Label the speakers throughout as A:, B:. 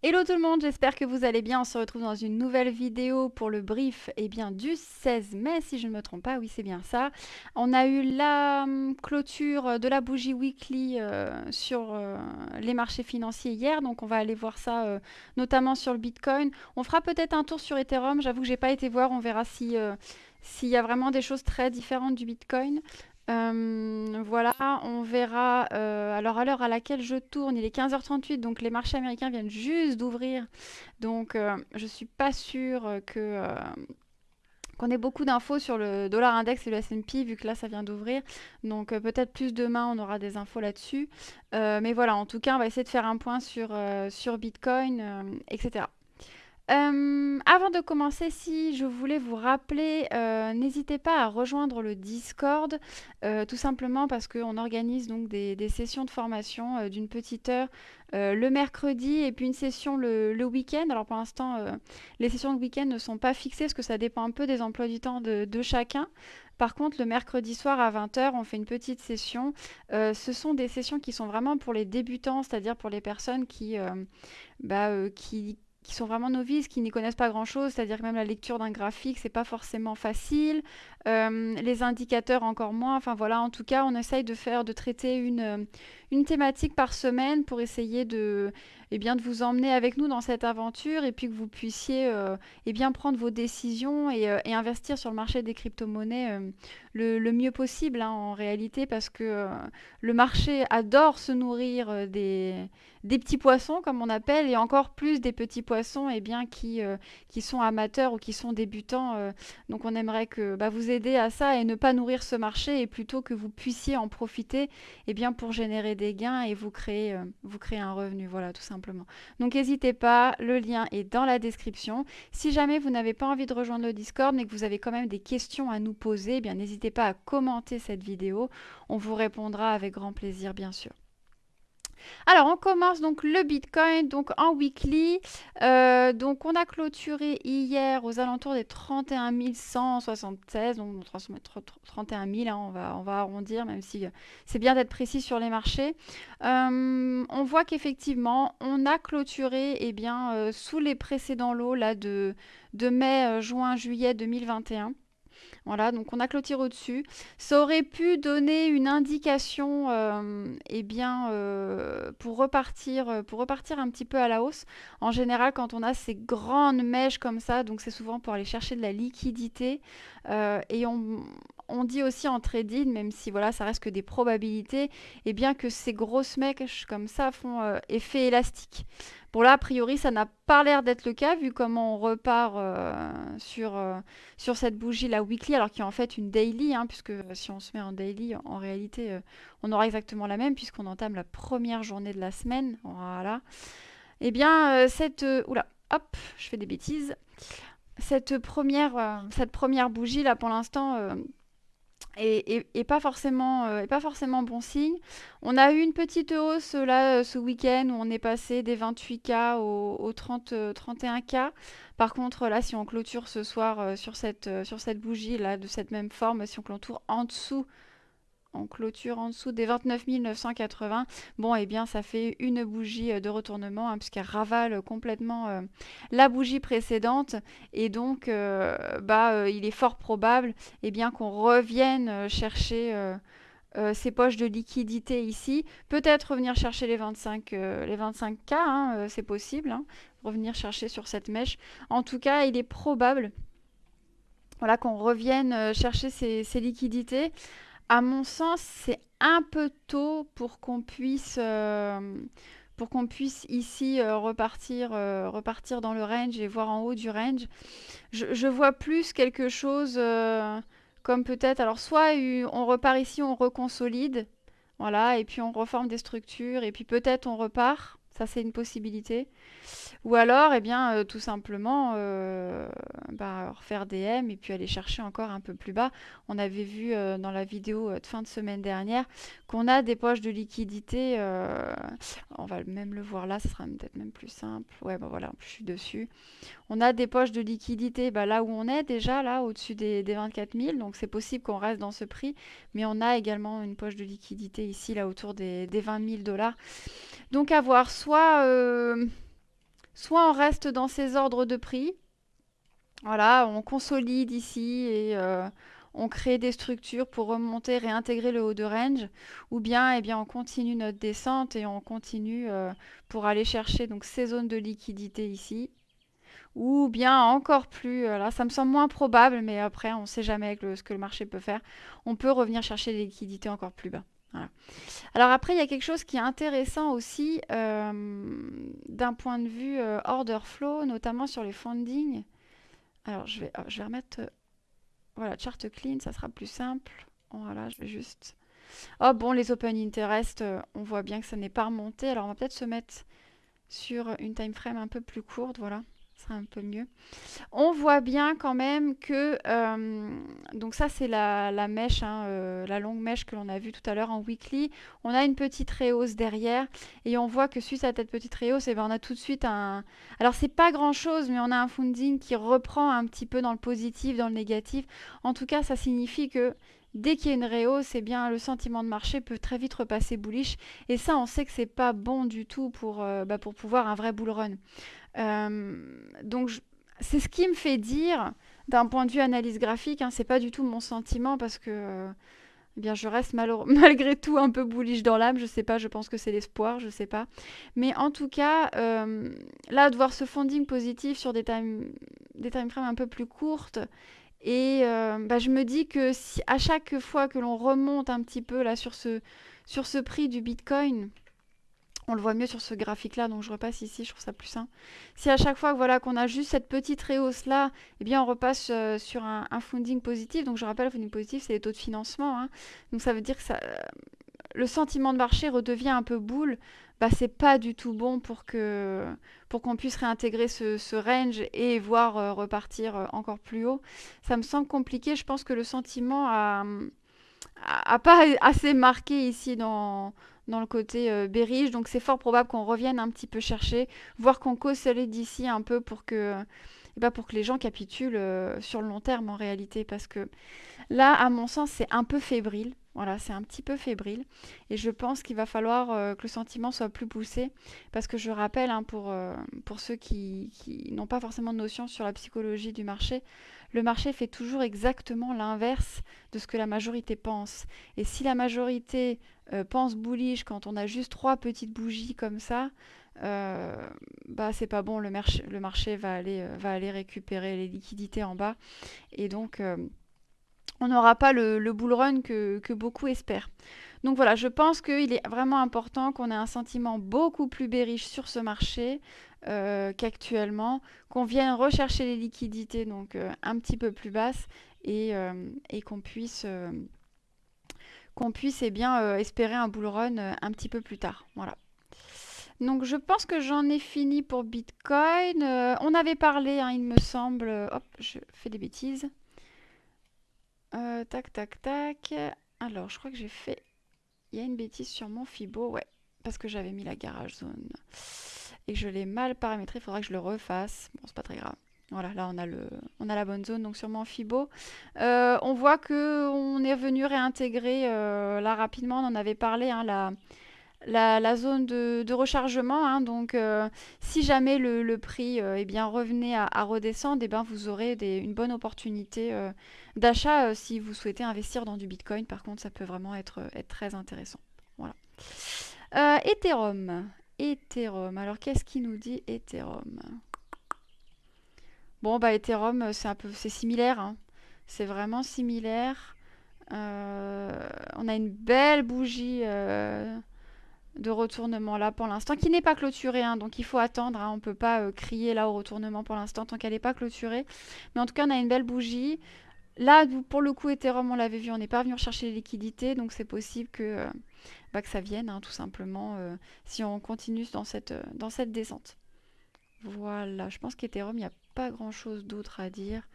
A: Hello tout le monde, j'espère que vous allez bien. On se retrouve dans une nouvelle vidéo pour le brief du 16 mai, si je ne me trompe pas. Oui, c'est bien ça. On a eu la clôture de la bougie weekly sur les marchés financiers hier, donc on va aller voir ça notamment sur le Bitcoin. On fera peut-être un tour sur Ethereum. J'avoue que j'ai pas été voir. On verra si s'il y a vraiment des choses très différentes du Bitcoin. Voilà, on verra. Alors à l'heure à laquelle je tourne, il est 15h38, donc les marchés américains viennent juste d'ouvrir. Donc je suis pas sûre qu'on ait beaucoup d'infos sur le dollar index et le S&P vu que là ça vient d'ouvrir. Donc peut-être plus demain on aura des infos là-dessus. Mais voilà, en tout cas on va essayer de faire un point sur Bitcoin, etc. Avant de commencer, si je voulais vous rappeler, n'hésitez pas à rejoindre le Discord, tout simplement parce qu'on organise donc des sessions de formation d'une petite heure le mercredi et puis une session le week-end. Alors pour l'instant, les sessions de week-end ne sont pas fixées parce que ça dépend un peu des emplois du temps de chacun. Par contre, le mercredi soir à 20h, on fait une petite session. Ce sont des sessions qui sont vraiment pour les débutants, c'est-à-dire pour les personnes qui sont vraiment novices, qui n'y connaissent pas grand-chose, c'est-à-dire que même la lecture d'un graphique, c'est pas forcément facile, les indicateurs encore moins. Enfin voilà, en tout cas, on essaye de traiter une thématique par semaine pour essayer de vous emmener avec nous dans cette aventure et puis que vous puissiez prendre vos décisions et investir sur le marché des crypto-monnaies le mieux possible hein, en réalité parce que le marché adore se nourrir des petits poissons, comme on appelle, et encore plus des petits poissons qui sont amateurs ou qui sont débutants. Donc on aimerait que vous aider à ça et ne pas nourrir ce marché et plutôt que vous puissiez en profiter pour générer des gains et vous créer un revenu. Voilà, tout simplement. Donc n'hésitez pas, le lien est dans la description. Si jamais vous n'avez pas envie de rejoindre le Discord, mais que vous avez quand même des questions à nous poser, n'hésitez pas à commenter cette vidéo. On vous répondra avec grand plaisir, bien sûr. Alors, on commence donc le Bitcoin donc en weekly. Donc, on a clôturé hier aux alentours des 31 176, donc 31 000, hein, on va arrondir, même si c'est bien d'être précis sur les marchés. On voit qu'effectivement, on a clôturé sous les précédents lots là, de mai, juin, juillet 2021. Voilà, donc on a clôturé au-dessus. Ça aurait pu donner une indication pour repartir un petit peu à la hausse. En général, quand on a ces grandes mèches comme ça, donc c'est souvent pour aller chercher de la liquidité. On dit aussi en trading, même si voilà, ça reste que des probabilités, et bien que ces grosses mèches comme ça font effet élastique. Bon là, a priori, ça n'a pas l'air d'être le cas, vu comment on repart sur cette bougie, la weekly, alors qu'il y a en fait une daily, hein, puisque si on se met en daily, en réalité, on aura exactement la même, puisqu'on entame la première journée de la semaine. Voilà. Oula, hop, je fais des bêtises. Cette première bougie, là, pour l'instant... et pas forcément bon signe. On a eu une petite hausse là ce week-end où on est passé des 28K aux 30, 31K. Par contre, là, si on clôture ce soir sur cette bougie là de cette même forme, si on clôture en dessous en clôture en dessous des 29 980. Bon, ça fait une bougie de retournement, hein, puisqu'elle ravale complètement la bougie précédente. Et donc, il est fort probable qu'on revienne chercher ces poches de liquidité ici. Peut-être revenir chercher les 25K, hein, c'est possible. Hein, revenir chercher sur cette mèche. En tout cas, il est probable voilà, qu'on revienne chercher ces liquidités. À mon sens, c'est un peu tôt pour qu'on puisse ici repartir dans le range et voir en haut du range. Je vois plus quelque chose comme peut-être, alors soit on repart ici, on reconsolide, voilà, et puis on reforme des structures, et puis peut-être on repart. Ça, c'est une possibilité. Ou alors, tout simplement, refaire des M et puis aller chercher encore un peu plus bas. On avait vu dans la vidéo de fin de semaine dernière qu'on a des poches de liquidité. On va même le voir là, ce sera peut-être même plus simple. Ouais, voilà, je suis dessus. On a des poches de liquidité là où on est déjà, là, au-dessus des 24 000. Donc c'est possible qu'on reste dans ce prix. Mais on a également une poche de liquidité ici, là, autour des 20 000 $. Donc à voir, soit on reste dans ces ordres de prix, voilà, on consolide ici et on crée des structures pour remonter, réintégrer le haut de range, ou bien, eh bien on continue notre descente et on continue pour aller chercher donc ces zones de liquidité ici, ou bien encore plus, là ça me semble moins probable, mais après on ne sait jamais avec ce que le marché peut faire, on peut revenir chercher des liquidités encore plus bas. Voilà. Alors après, il y a quelque chose qui est intéressant aussi d'un point de vue order flow, notamment sur les funding. Alors je vais remettre voilà, chart clean, ça sera plus simple. Voilà, je vais juste. Oh bon, les open interest, on voit bien que ça n'est pas remonté. Alors on va peut-être se mettre sur une time frame un peu plus courte, voilà, ça sera un peu mieux. On voit bien quand même que donc ça c'est la mèche, hein, la longue mèche que l'on a vue tout à l'heure en weekly. On a une petite rehausse derrière et on voit que suite à cette petite rehausse, eh ben, on a tout de suite un. Alors c'est pas grand chose, mais on a un funding qui reprend un petit peu dans le positif, dans le négatif. En tout cas, ça signifie que dès qu'il y a une rehausse, eh bien, le sentiment de marché peut très vite repasser bullish. Et ça, on sait que c'est pas bon du tout pour pouvoir un vrai bull run. Donc c'est ce qui me fait dire, d'un point de vue analyse graphique, hein, c'est pas du tout mon sentiment parce que eh bien, je reste malgré tout un peu bullish dans l'âme. Je sais pas, je pense que c'est l'espoir, je sais pas. Mais en tout cas, là, de voir ce funding positif sur des time frames un peu plus courtes, et je me dis que si, à chaque fois que l'on remonte un petit peu là sur ce prix du Bitcoin, on le voit mieux sur ce graphique-là, donc je repasse ici, je trouve ça plus simple. Si à chaque fois voilà, qu'on a juste cette petite rehausse-là, eh bien on repasse sur un funding positif. Donc je rappelle, le funding positif, c'est les taux de financement, hein. Donc ça veut dire que le sentiment de marché redevient un peu boule. Bah, c'est pas du tout bon pour qu'on puisse réintégrer ce range et voir repartir encore plus haut. Ça me semble compliqué. Je pense que le sentiment a pas assez marqué ici dans le côté bearish. Donc c'est fort probable qu'on revienne un petit peu chercher, voire qu'on consolide d'ici un peu pour que les gens capitulent sur le long terme en réalité. Parce que là, à mon sens, c'est un peu fébrile. Voilà, c'est un petit peu fébrile. Et je pense qu'il va falloir que le sentiment soit plus poussé. Parce que je rappelle, hein, pour ceux qui n'ont pas forcément de notion sur la psychologie du marché, le marché fait toujours exactement l'inverse de ce que la majorité pense. Et si la majorité pense bullish quand on a juste trois petites bougies comme ça, euh, bah c'est pas bon. Le marché va aller récupérer les liquidités en bas. Et donc, on n'aura pas le bull run que beaucoup espèrent. Donc voilà, je pense qu'il est vraiment important qu'on ait un sentiment beaucoup plus bearish sur ce marché qu'actuellement, qu'on vienne rechercher les liquidités donc un petit peu plus basses et qu'on puisse eh bien, espérer un bull run un petit peu plus tard. Voilà. Donc je pense que j'en ai fini pour Bitcoin. On avait parlé, hein, il me semble. Hop, je fais des bêtises. Tac, tac, tac. Alors, je crois que j'ai fait. Il y a une bêtise sur mon Fibo, ouais. Parce que j'avais mis la garage zone. Et que je l'ai mal paramétré, il faudra que je le refasse. Bon, c'est pas très grave. Voilà, là on a la bonne zone, donc sur mon Fibo. On voit que on est venu réintégrer là rapidement, on en avait parlé, hein, la zone de rechargement, hein. Donc si jamais le prix eh bien, revenait à redescendre, eh ben, vous aurez une bonne opportunité d'achat si vous souhaitez investir dans du Bitcoin. Par contre, ça peut vraiment être très intéressant. Voilà. Ethereum. Ethereum. Alors, qu'est-ce qu'il nous dit Ethereum? Bon, bah Ethereum, c'est similaire, hein. C'est vraiment similaire. On a une belle bougie de retournement là pour l'instant, qui n'est pas clôturée, hein, donc il faut attendre, hein. On ne peut pas crier là au retournement pour l'instant tant qu'elle n'est pas clôturée. Mais en tout cas, on a une belle bougie. Là, pour le coup, Ethereum, on l'avait vu, on n'est pas venu chercher les liquidités, donc c'est possible que ça vienne, hein, tout simplement, si on continue dans cette descente. Voilà, je pense qu'Ethereum, il n'y a pas grand-chose d'autre à dire.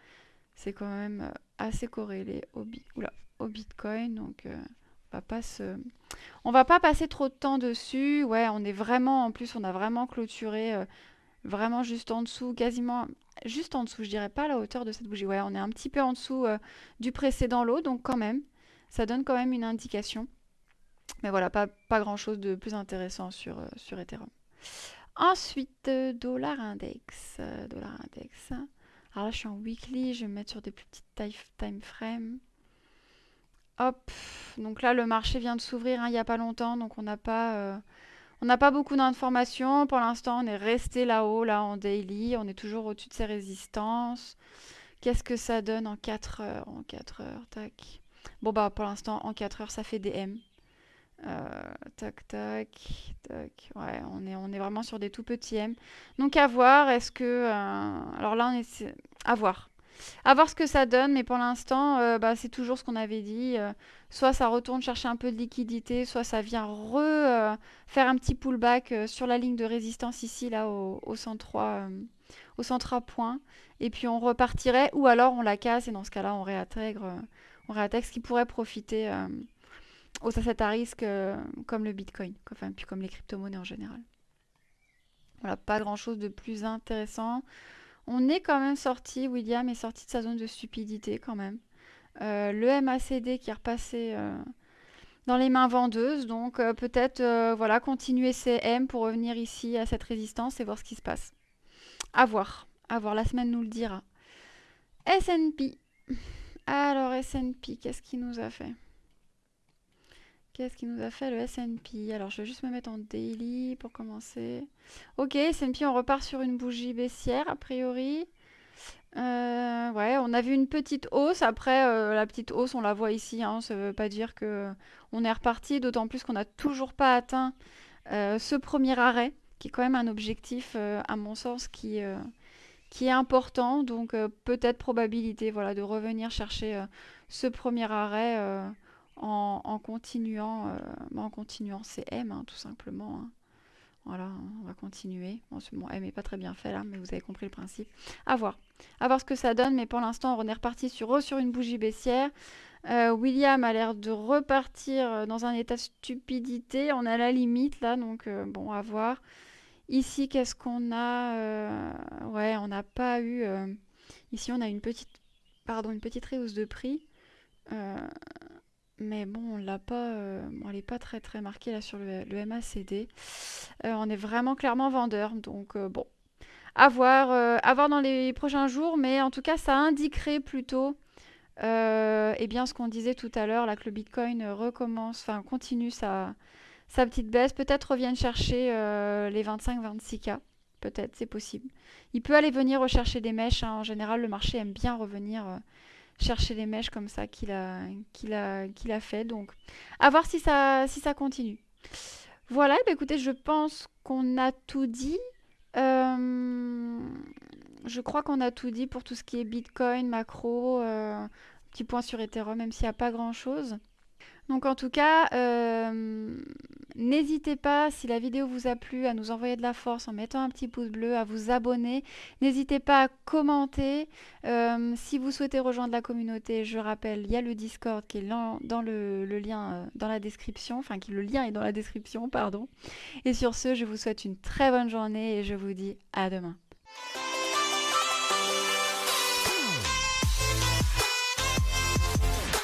A: C'est quand même assez corrélé au Bitcoin, donc on va pas se... On va pas passer trop de temps dessus. Ouais, on est vraiment, en plus, on a vraiment clôturé vraiment juste en dessous, quasiment juste en dessous, je dirais pas à la hauteur de cette bougie. Ouais, on est un petit peu en dessous du précédent lot, donc quand même, ça donne quand même une indication. Mais voilà, pas grand-chose de plus intéressant sur Ethereum. Ensuite, dollar index. Dollar index. Alors là, je suis en weekly, je vais me mettre sur des plus petites time frame. Hop, donc là, le marché vient de s'ouvrir hein, il n'y a pas longtemps, donc on n'a pas beaucoup d'informations. Pour l'instant, on est resté là-haut, là, en daily. On est toujours au-dessus de ses résistances. Qu'est-ce que ça donne en 4 heures? En 4 heures, tac. Bon, bah, pour l'instant, en 4 heures, ça fait des M. Tac, tac, tac. Ouais, on est vraiment sur des tout petits M. Donc, à voir, est-ce que... alors là, à voir. À voir ce que ça donne, mais pour l'instant, bah, c'est toujours ce qu'on avait dit. Soit ça retourne chercher un peu de liquidité, soit ça vient faire un petit pullback sur la ligne de résistance ici, là, au 103, au 103 points. Et puis on repartirait, ou alors on la casse, et dans ce cas-là, on réintègre ce qui pourrait profiter aux assets à risque comme le Bitcoin, enfin, puis comme les crypto-monnaies en général. Voilà, pas grand-chose de plus intéressant. On est quand même sorti, William est sorti de sa zone de stupidité quand même. Le MACD qui est repassé dans les mains vendeuses, donc peut-être voilà, continuer ces M pour revenir ici à cette résistance et voir ce qui se passe. À voir, la semaine nous le dira. S&P. Alors S&P, qu'est-ce qu'il nous a fait? Qu'est-ce qu'il nous a fait le S&P? Alors je vais juste me mettre en daily pour commencer. Ok, S&P, on repart sur une bougie baissière a priori. Ouais, on a vu une petite hausse. Après, la petite hausse, on la voit ici, hein, ça veut pas dire que on est reparti, d'autant plus qu'on n'a toujours pas atteint ce premier arrêt, qui est quand même un objectif, à mon sens, qui est important. Donc, peut-être probabilité, voilà, de revenir chercher ce premier arrêt en continuant CM, hein, tout simplement, hein. Voilà, on va continuer. Bon, M n'est pas très bien fait là, mais vous avez compris le principe. À voir. À voir ce que ça donne, mais pour l'instant, on est reparti sur une bougie baissière. William a l'air de repartir dans un état de stupidité. On est à la limite là, donc bon, à voir. Ici, qu'est-ce qu'on a Ouais, on n'a pas eu. Ici, on a une petite réhausse de prix. Euh, mais bon, on l'a pas, bon, elle n'est pas très très marquée là sur le MACD. On est vraiment clairement vendeur, donc bon, à voir dans les prochains jours, mais en tout cas, ça indiquerait plutôt, eh bien, ce qu'on disait tout à l'heure, là, que le Bitcoin recommence, enfin, continue sa petite baisse, peut-être revienne chercher les 25-26K. Peut-être, c'est possible. Il peut aller venir rechercher des mèches, hein. En général, le marché aime bien revenir chercher les mèches comme ça qu'il a fait. Donc, à voir si ça continue. Voilà, eh bien, écoutez, je pense qu'on a tout dit. Euh, je crois qu'on a tout dit pour tout ce qui est Bitcoin, macro, petit point sur Ethereum, même s'il n'y a pas grand-chose. Donc en tout cas, n'hésitez pas, si la vidéo vous a plu, à nous envoyer de la force en mettant un petit pouce bleu, à vous abonner. N'hésitez pas à commenter. Si vous souhaitez rejoindre la communauté, je rappelle, il y a le Discord qui est dans le lien dans la description, enfin le lien est dans la description, pardon. Et sur ce, je vous souhaite une très bonne journée et je vous dis à demain.